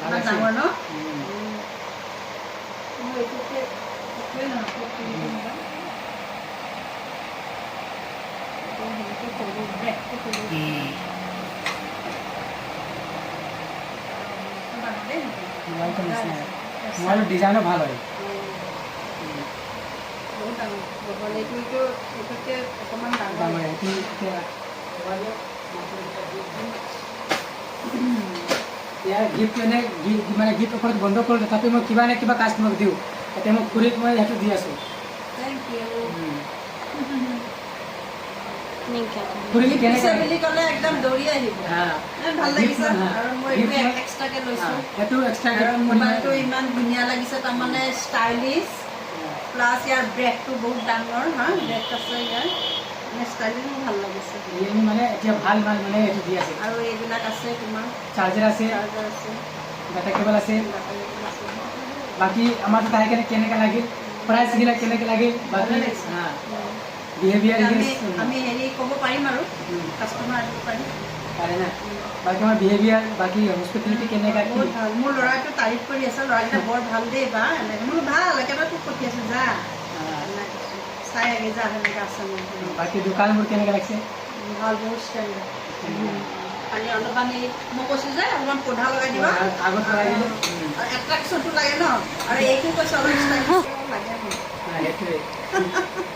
ডাঙৰ ন মোবাইল ডিজাইনো ভাল হয় বহুত ডাঙৰ এইটো অকণমান ডাঙৰ গিফ্ট এনে মানে গিফ্ট অফাৰত বন্ধ কৰোঁ তথাপি মই কিবা নে কিবা কাষ্টমাৰক দিওঁ এতিয়া মই খুৰীক মই সেইটো দি আছোঁ থেংক ইউ খুৰী কেনেকৈ বুলি ক'লে একদম দৌৰি আহিব ভাল লাগিছে আৰু মই এইটো এক্সট্ৰাকৈ লৈছোঁ সেইটো এক্সট্ৰাকৈ মোবাইলটো ইমান ধুনীয়া লাগিছে তাৰমানে ষ্টাইলিছ প্লাছ ইয়াৰ ব্ৰেকটো বহুত ডাঙৰ হা ব্ৰেক আছে ইয়াৰ মানে ষ্টাইলিছ ভাল লাগিছে ৰিয়েলমি মানে এতিয়া ভাল ভাল মানে এইটো দি আছে আৰু এইবিলাক আছে তোমাৰ চাৰ্জাৰ আছে ডাটা কেবল আছে বাকী আমাৰ তাত আহি কেনে কেনেকৈ লাগিল প্ৰাইচবিলাক কেনেকৈ লাগিল বাকী বিহেভিয়াৰ আমি হেৰি ক'ব পাৰিম আৰু কাষ্টমাৰ আহিব পাৰিম পাৰে না বাকী আমাৰ বিহেভিয়াৰ বাকী হস্পিটেলিটি কেনেকৈ বহুত ভাল মোৰ ল'ৰাটো তাৰিফ কৰি আছে ল'ৰাকেইটা বৰ ভাল দেই বা এনেকৈ মোৰ ভাল একেবাৰে তোক পঠিয়াইছোঁ যা চাই আহি যা সেনেকৈ আছে মোৰ বাকী দোকানবোৰ কেনেকৈ লাগিছে ভাল বহুত ষ্টেণ্ডাৰ্ড খালি অলপমান এই মই কৈছোঁ যে অলপমান পৌধা লগাই দিবা আগত লগাই দিলে এট্ৰেকশ্যনটো লাগে ন আৰু এইটো কৈছোঁ অলপ ষ্টাইলিছ লাগে সেইটোৱে